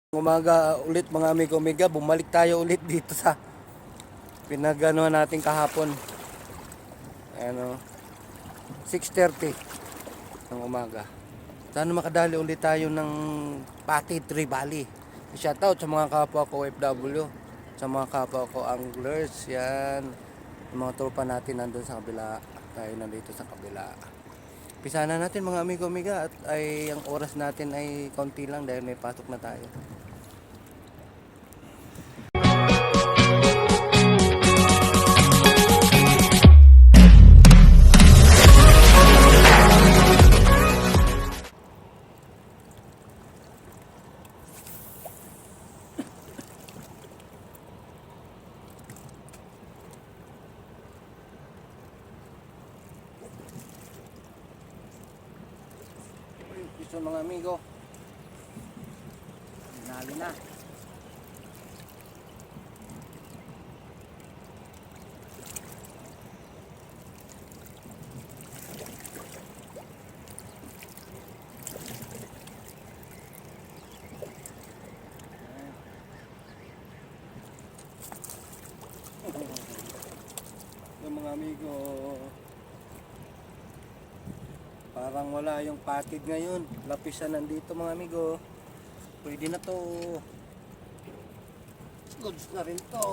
Umaga ulit mga amigo amiga, bumalik tayo ulit dito sa pinaganohan natin kahapon. Ano, 6:30 ng umaga. Sana makadali ulit tayo ng Pati Tree Valley. Shoutout sa mga kapwa ko OFW, sa mga kapwa ko anglers, yan. Yung mga tropa natin nandun sa kabila, tayo nandito sa kabila. Pisa na natin mga amigo amiga at ay ang oras natin ay konti lang dahil may pasok na tayo. Gusto mga amigo, dinali na. Yung mga amigo, parang wala yung patid ngayon. Lapisan nandito mga amigo. Pwede na to. Goods na rin to.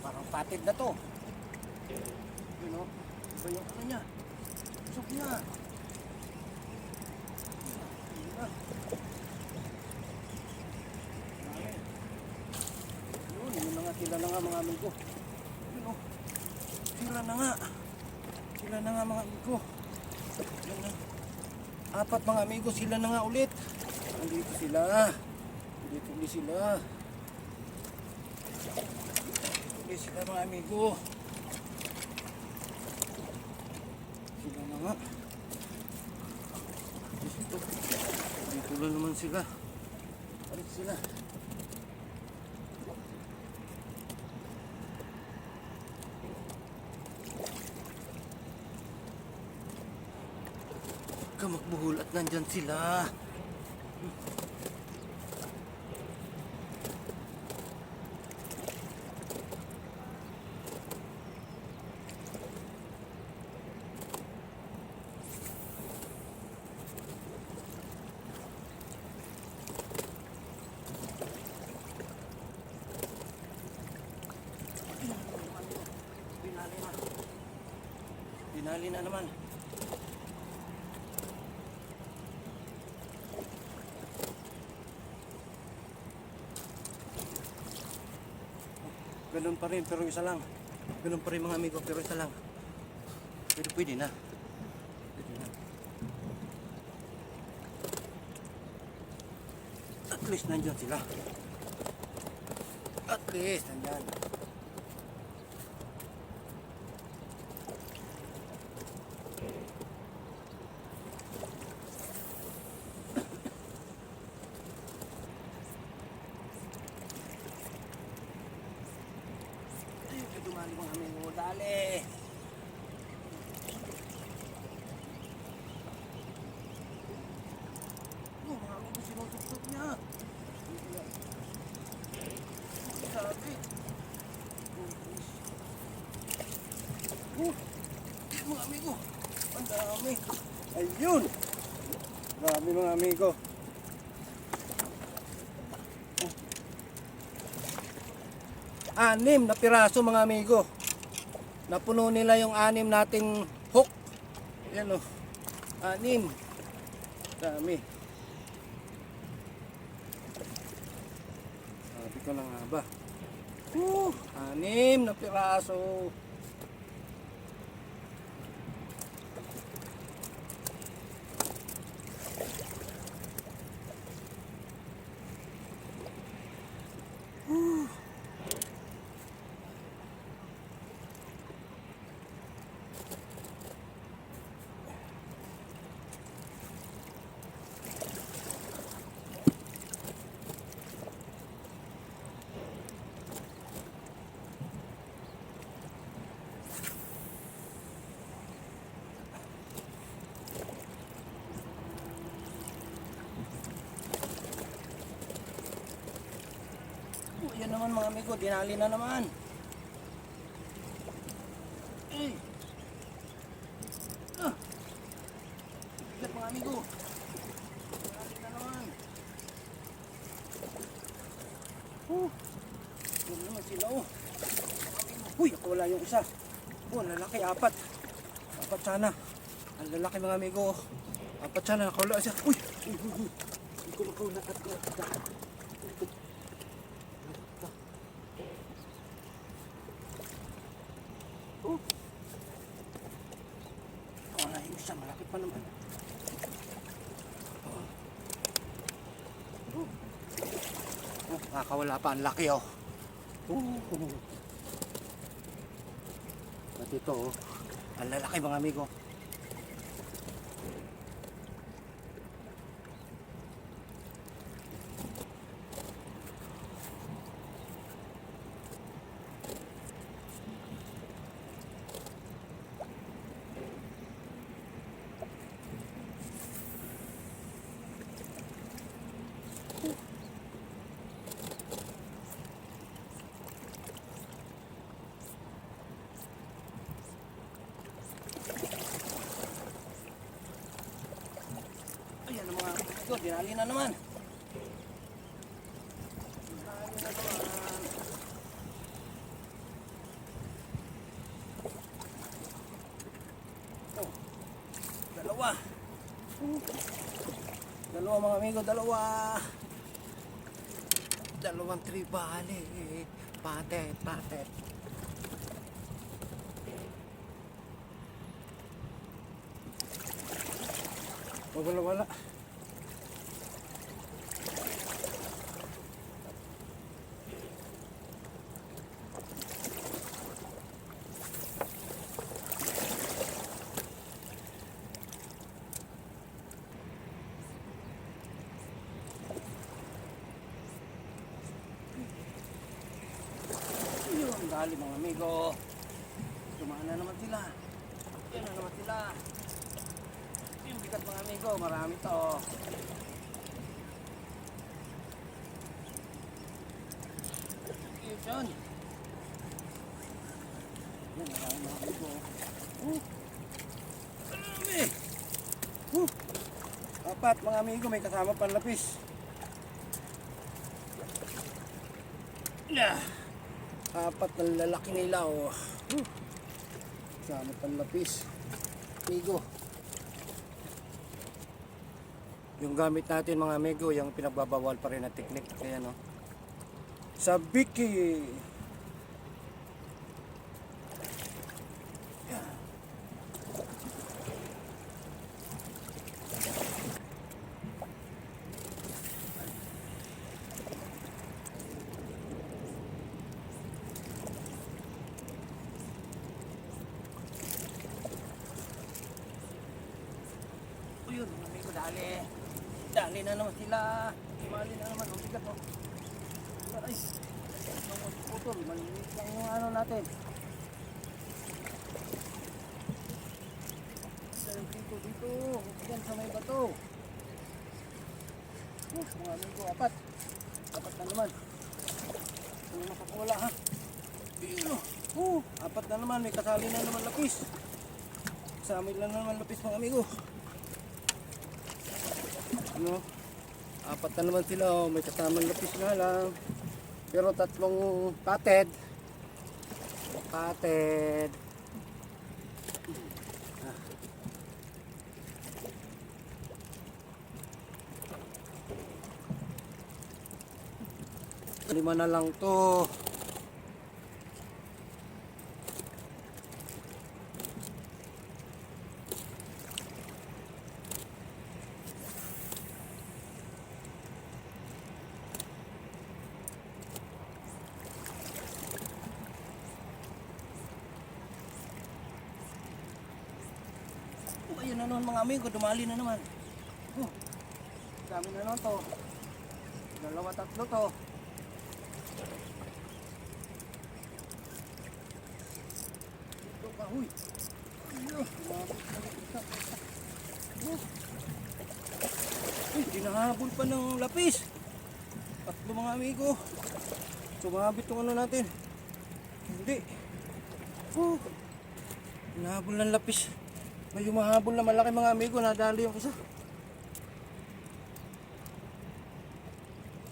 Parang patid na to. Yun o. Iba yung ano niya. Usok niya. Yun na nga. Sila na nga mga amigo. Yun o. Sila na nga. Sila na nga mga amigo. Yun na. Apat mga amigo. Sila na nga ulit. Andito sila. Andito ulit sila. Sila mga amigo. Sila na nga. Dito lang naman sila. Balik sila. Magbuhol at nandyan sila. Dinali na naman. Ganun pa rin pero isa lang. Ganun pa rin mga amigo pero isa lang. Pwede na. Pwede na. At least nandyan sila. At least nandyan. Dumali mga amigo, dali. Mga amigo, sinusuksok niya. Sabi. Mga amigo, ang dami. Ayun. Dami mga amigo. Anim na piraso mga amigo. Napuno nila yung anim nating hook. Yan o. Anim. Dami. Sabi ko na nga ba. Anim na piraso. Yan naman mga amigo, dinali na naman. Eh. Ah. Bigat mga amigo. Dinali na naman. Yan naman sila oh. Uy, ako wala yung isa. Oh, lalaki, apat. Apat sana. Ang lalaki mga amigo. Apat sana, nakawala siya. Uy, uy, uy, uy. Hindi ko makaw na at. Oh. Wala yung isa, malaki pa naman. Oh. Oh, nakakawala pa, ang laki oh. At ito oh, ang lalaki mga amigo. Ayan ang mga amigo, dinali na naman. Dinali na naman. Oh, dalawa. Dalawa mga amigo, dalawa. Dalawang tribali. Patet, patet. Oh, wala, wala. Yun, dali mga amigo. Tumaan na naman sila. Yan na naman sila. Yung bigat mga amigo, marami to. Yun. Yan, marami mga amigo. Marami. Apat mga amigo, may kasama panlapis. Apat na lalaki nila oh. Kasama panlapis. Amigo. Yung gamit natin mga amigo, yung pinagbabawal pa rin na technique. Kaya no. Sabiki. Yun, mga amigo, dali. Dali na naman sila. Mali na naman. Ang bigat oh. Ay, ang putol. Malinis lang yung ano natin. Dito, dito. Diyan sa may bato. Mga amigo, apat. Apat na naman. Ano makakawala ha? Bino. Apat na naman. May kasali na naman lapis. Sa amin lang naman lapis mga amigo. Ano? Apat na naman sila oh. May kasamang lapis nga lang. Pero tatlong pated. Pated. Lima na lang to. Ayun na naman mga amigo, dumali na naman. Dami na naman to. Dalawa, tatlo to. Dito ka, huy. Ayun, uy, dinahabol pa ng lapis. Tatlo mga amigo. Sumabit yung ano natin. Hindi. Oh. Hinahabol ng lapis. May humahabol na malaki mga amigo. Nadali yung isa.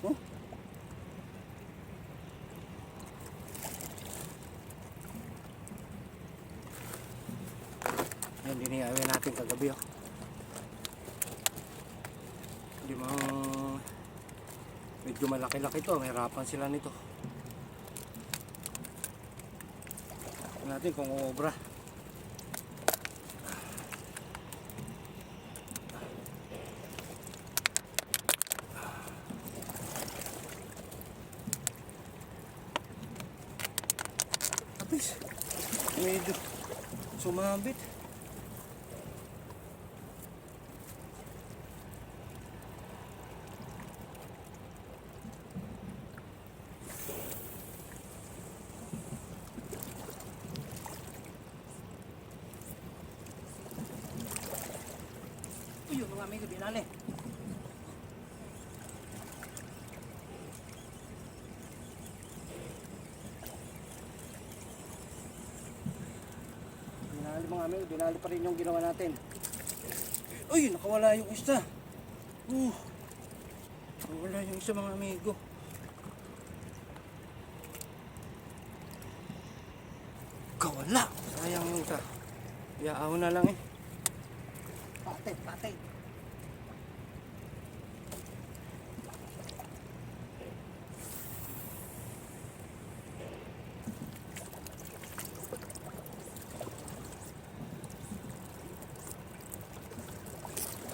Oh. Yan, diniawin natin kagabi. Oh. Hindi mo... Medyo malaki-laki to. Mahirapan sila nito. Tignan natin kung obra. Tapos, medyo sumabit. Uy, mga amigo, binali. Binali mga amigo, binali pa rin yung ginawa natin. Uy, nakawala yung isa. Nakawala yung isa mga amigo. Kawala. Sayang yung isa. Yaaw na lang eh. Patay, patay.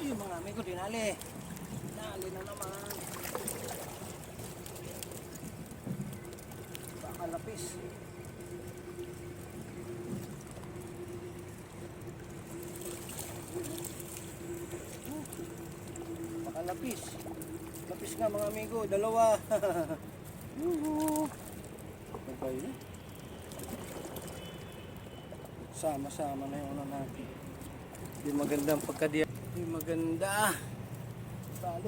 Yung mga amigo, dinali. Dinali na naman. Baka lapis. Baka lapis. Lapis nga mga amigo, dalawa. Okay na. Sama-sama na yung ano natin. Hindi magandang pagkadiyan. Hindi maganda. Sali.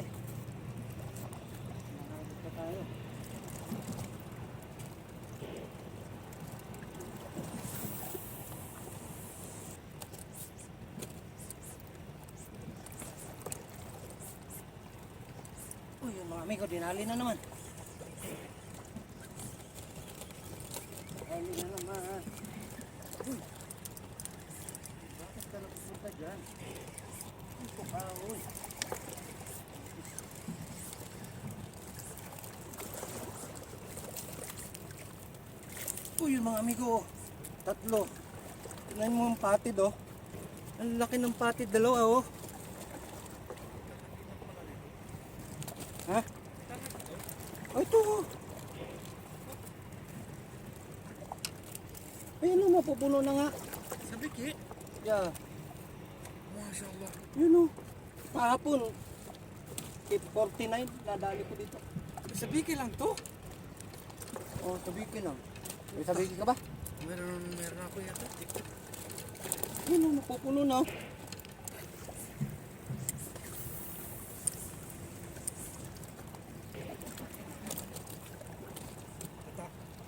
Nakakabit pa tayo. Uy, yung mga amigo, dinali na naman. Dinali na naman. Uy. Bakit ka napupunta dyan? Ito ka, uy. Uy, yung mga amigo, tatlo. Tignan mo ang patid, oh. Ang laki ng patid, dalawa, oh. Ha? Oh, ito, oh. Ayun, oh, mapupuno na nga. Sabi ki? Yeah. Mashallah. Yun, oh. Kahapon, 49, nadali ko dito. Sabi ki lang to? Oh, sabihin lang. May sabihin ka ba? Meron ako yata. Yun, oh, napupuno na, oh.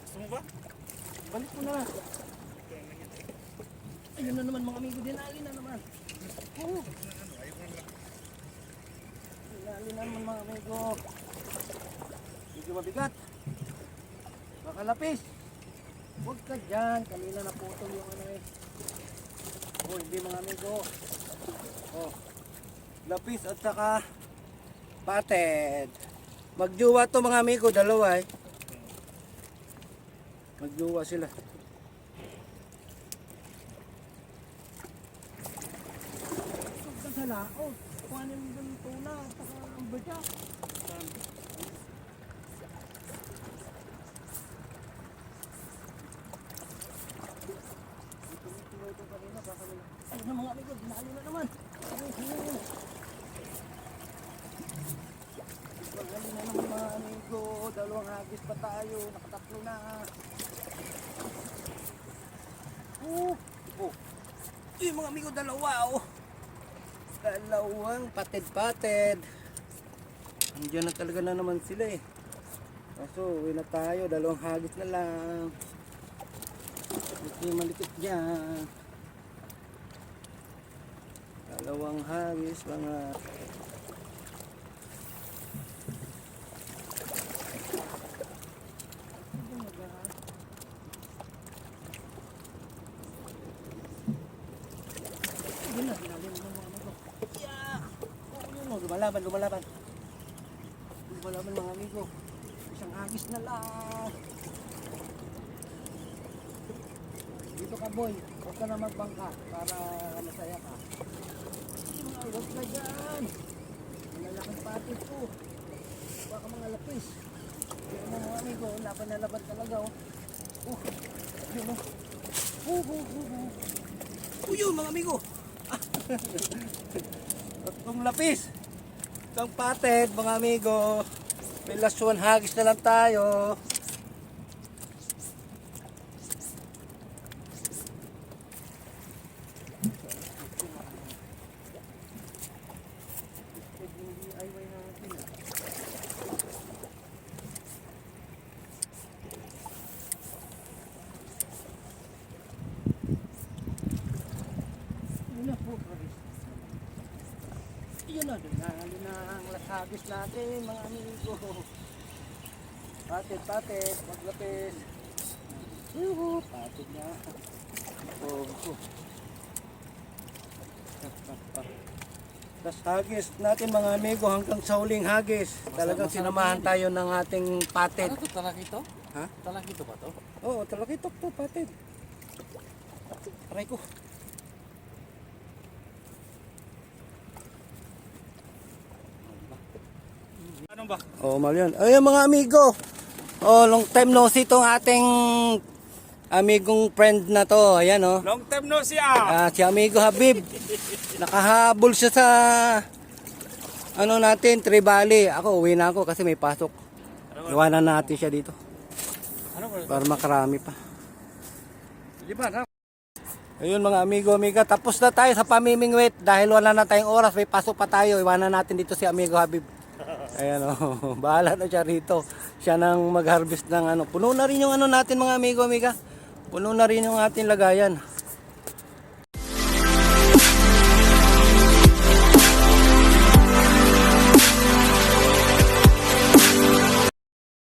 Gusto mo ba? Balik mo na lang. Ayun na naman mga amigo, dinali na naman. Oh. Dinali na naman mga amigo. Medyo mabigat. Baka lapis. Huwag ka dyan. Kanina naputol yung ano eh. Oh, hindi mga amigo. Oh. Lapis at saka pated. Magjuwa to mga amigo, dalawa eh. Magjuwa sila. Sala, oh, kuhanin mo yung tuna at saka ang badya. Ayun na mga amigo, dinalo na naman. Dinalo na naman mga amigo, dalawang hagis pa tayo, nakatatlo na. Oh, yung mga amigo, dalawa, oh. Dalawang pated-pated. Andiyan na talaga na naman sila eh. Kaso, uwi na tayo. Dalawang hagis na lang. Okay, malikit dyan. Dalawang hagis mga. Yun na, sinabi mo ng mga amigo. Yeah! Oh, yun o, lumalaban. Lumalaban mga amigo. Isang hagis na lang. Dito ka boy, huwag ka na magbangka para masaya ka. Huwag ka dyan. Malalaking patit ko. Baka mga lapis. Yun mo mga amigo, laban na laban talaga oh. Yun oh. Yun mga amigo. Tatlong lapis. Isang patit mga amigo. May last one hagis na lang tayo. Yun na, dinali na ang lasagis natin mga amigo. Patit, maglapis. Patit na. Tas hagis natin mga amigo hanggang sa huling hagis. Talagang sinamahan tayo ng ating patit. Ano to, talakito? Ha? Talakito ba to? Oo, talakitok to, patit. Aray ko. Ano ba? Oh, mahal yan. Ayun mga amigo. Oh, long time no see tong ating amigong friend na to. Ayan oh. Long time no see ah! Si amigo Habib. Nakahabol siya sa ano natin, Tribali. Ako, uwi na ako kasi may pasok. Iwanan natin siya dito. Ano ba? Para makarami pa. Di ba na? Ayun mga amiga. Tapos na tayo sa pamimingwit. Dahil wala na tayong oras, may pasok pa tayo. Iwanan natin dito si amigo Habib. Ayan oh, bahala na siya rito. Siya nang mag-harvest ng ano. Puno na rin yung ano natin mga amiga. Puno na rin yung ating lagayan.